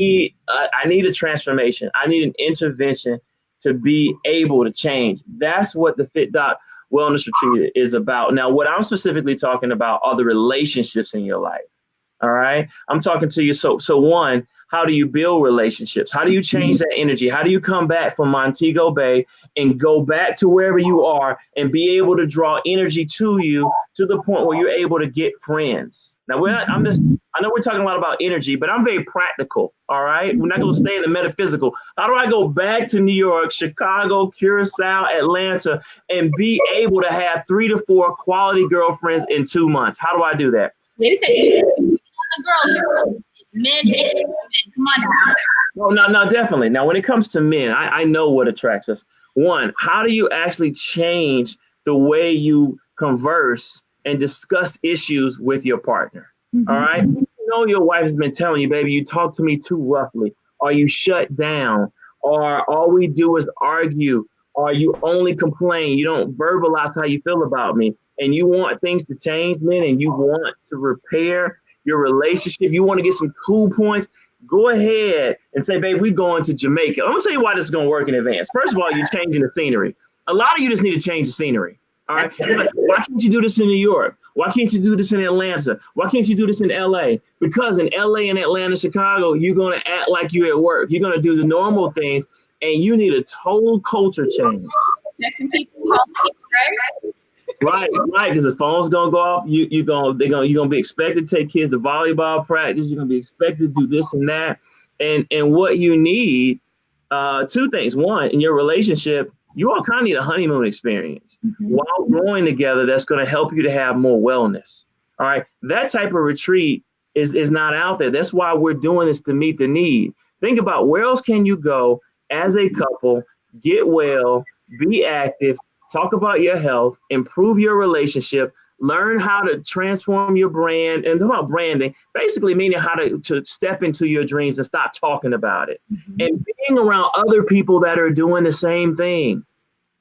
I need a transformation. I need an intervention to be able to change. That's what the Fit Doc Wellness Retreat is about. Now, what I'm specifically talking about are the relationships in your life. All right. I'm talking to you. So one, how do you build relationships? How do you change that energy? How do you come back from Montego Bay and go back to wherever you are and be able to draw energy to you to the point where you're able to get friends? Now, I know we're talking a lot about energy, but I'm very practical. All right. We're not going to stay in the metaphysical. How do I go back to New York, Chicago, Curacao, Atlanta, and be able to have 3 to 4 quality girlfriends in 2 months? How do I do that? Wait a second. The girls, it's men and women. Come on now. No, definitely. Now, when it comes to men, I know what attracts us. One, how do you actually change the way you converse and discuss issues with your partner? Mm-hmm. All right. You know, your wife has been telling you, baby, you talk to me too roughly, or you shut down, or all we do is argue, or you only complain. You don't verbalize how you feel about me. And you want things to change, man, and you want to repair your relationship. You want to get some cool points. Go ahead and say, babe, we're going to Jamaica. I'm going to tell you why this is going to work in advance. First of all, you're changing the scenery. A lot of you just need to change the scenery. All right. Like, why can't you do this in New York? Why can't you do this in Atlanta? Why can't you do this in LA? Because in LA and Atlanta, Chicago, you're going to act like you're at work. You're going to do the normal things, and you need a total culture change. Texting people, right? Right, because the phone's gonna go off. You're gonna be expected to take kids to volleyball practice. You're gonna be expected to do this and that. And what you need, 2 things. One, in your relationship, you all kind of need a honeymoon experience while growing together. That's gonna help you to have more wellness. All right, that type of retreat is not out there. That's why we're doing this, to meet the need. Think about, where else can you go as a couple, get well, be active, talk about your health, improve your relationship, learn how to transform your brand, and talk about branding, basically meaning how to step into your dreams and stop talking about it. And being around other people that are doing the same thing.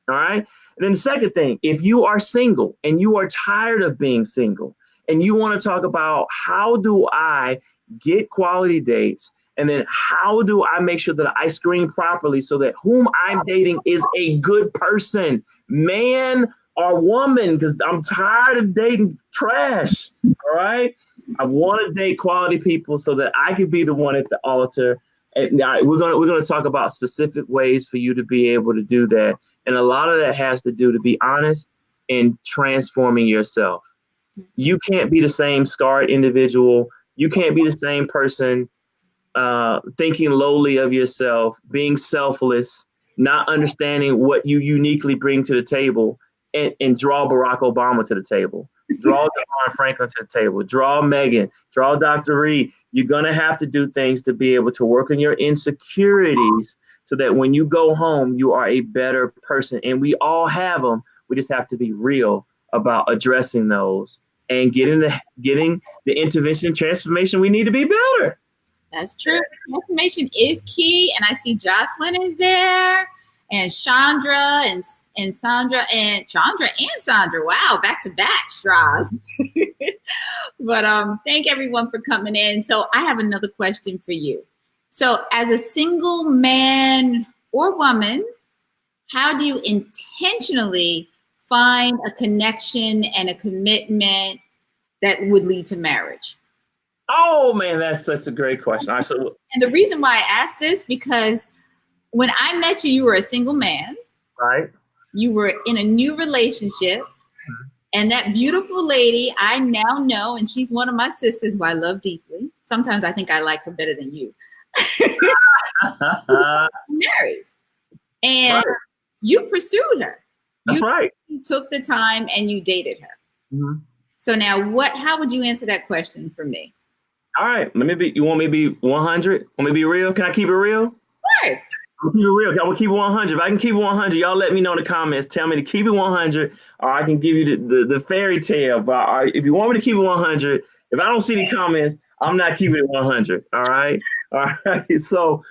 All right. And then the second thing, if you are single and you are tired of being single and you want to talk about, how do I get quality dates? And then how do I make sure that I screen properly so that whom I'm dating is a good person, man or woman, because I'm tired of dating trash. All right. I want to date quality people so that I can be the one at the altar. And we're gonna talk about specific ways for you to be able to do that. And a lot of that has to do, to be honest, in transforming yourself. You can't be the same scarred individual. You can't be the same person thinking lowly of yourself, being selfless, not understanding what you uniquely bring to the table, and draw Barack Obama to the table, draw DeMar Franklin to the table, draw Megan, draw Dr. Reed. You're going to have to do things to be able to work on your insecurities so that when you go home, you are a better person. And we all have them. We just have to be real about addressing those and getting the intervention and transformation we need to be better. That's true. Transformation is key. And I see Jocelyn is there, and Chandra and Sandra and Chandra and Sandra. Wow, back to back, Straz. But thank everyone for coming in. So I have another question for you. So as a single man or woman, how do you intentionally find a connection and a commitment that would lead to marriage? Oh man, that's such a great question. Right, and the reason why I asked this, because when I met you, you were a single man. Right. You were in a new relationship. And that beautiful lady I now know, and she's one of my sisters who I love deeply. Sometimes I think I like her better than you. Married. And you pursued her. That's right. You took the time and you dated her. So now how would you answer that question for me? All right. You want me to be 100? Want me to be real? Can I keep it real? Of course. I'll keep it real. I'm going to keep it 100. If I can keep it 100, y'all let me know in the comments. Tell me to keep it 100, or I can give you the fairy tale. But if you want me to keep it 100, if I don't see the comments, I'm not keeping it 100. All right. All right. So,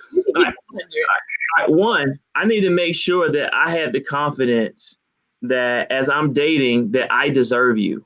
one, I need to make sure that I have the confidence that as I'm dating, that I deserve you.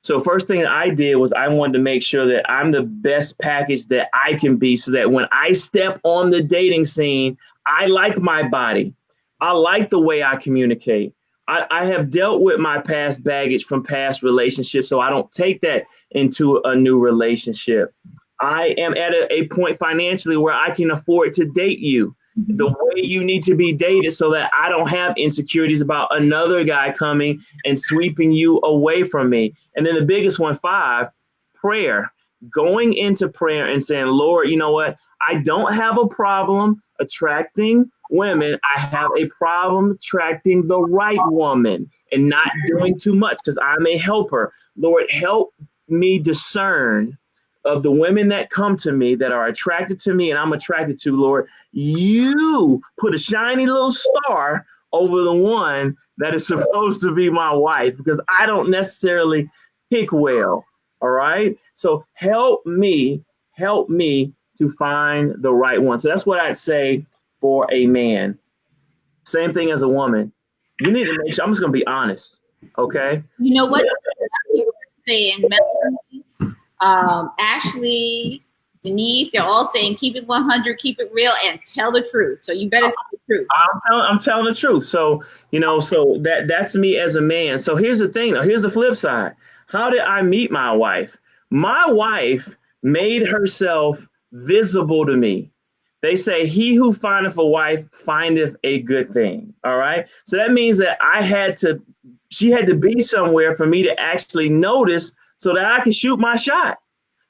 So first thing I did was I wanted to make sure that I'm the best package that I can be so that when I step on the dating scene, I like my body. I like the way I communicate. I have dealt with my past baggage from past relationships, so I don't take that into a new relationship. I am at a point financially where I can afford to date you the way you need to be dated so that I don't have insecurities about another guy coming and sweeping you away from me. And then the biggest one, 5, prayer. Going into prayer and saying, Lord, you know what? I don't have a problem attracting women. I have a problem attracting the right woman and not doing too much because I'm a helper. Lord, help me discern of the women that come to me that are attracted to me and I'm attracted to, Lord, you put a shiny little star over the one that is supposed to be my wife because I don't necessarily pick well. All right. So help me to find the right one. So that's what I'd say for a man. Same thing as a woman. You need to make sure, I'm just going to be honest. Okay. You know what? Saying Melanie, Ashley, Denise, they're all saying keep it 100, keep it real, and tell the truth. So you better tell the truth. I'm telling the truth. So, so that's me as a man. So here's the thing, though. Here's the flip side. How did I meet my wife? My wife made herself visible to me. They say, he who findeth a wife findeth a good thing. All right. So that means that she had to be somewhere for me to actually notice so that I can shoot my shot.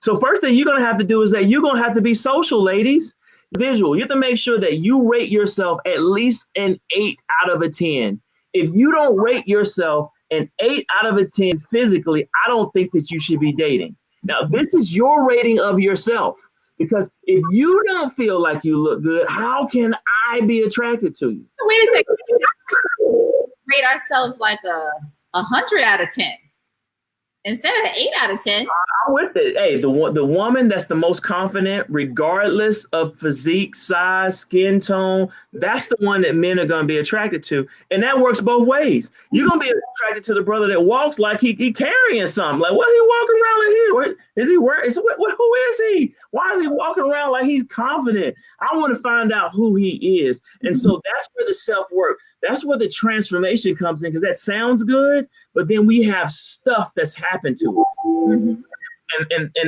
So first thing you're going to have to do is that you're going to have to be social, ladies. Visual. You have to make sure that you rate yourself at least an 8 out of a 10. If you don't rate yourself an 8 out of a 10 physically, I don't think that you should be dating. Now, this is your rating of yourself, because if you don't feel like you look good, how can I be attracted to you? So wait a second. Rate ourselves like a 100 out of 10. Instead of the 8 out of 10. I'm with it. Hey, the woman that's the most confident, regardless of physique, size, skin tone, that's the one that men are going to be attracted to. And that works both ways. You're going to be attracted to the brother that walks like he carrying something. Like, what is he walking around like he? What is he wearing? Who is he? Why is he walking around like he's confident? I want to find out who he is. And so that's where the self-work, that's where the transformation comes in, because that sounds good, but then we have stuff that's happened to us. Mm-hmm.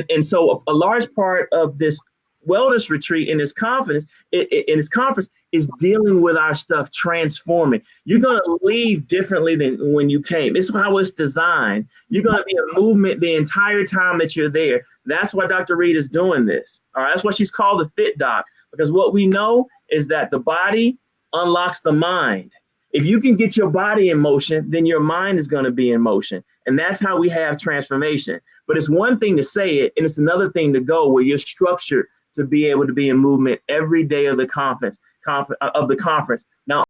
And so a large part of this wellness retreat and this conference is dealing with our stuff, transforming. You're going to leave differently than when you came. It's how it's designed. You're going to be a movement the entire time that you're there. That's why Dr. Reed is doing this. All right. That's why she's called the Fit Doc, because what we know is that the body unlocks the mind. If you can get your body in motion, then your mind is going to be in motion. And that's how we have transformation. But it's one thing to say it, and it's another thing to go where you're structured to be able to be in movement every day of the conference. Now,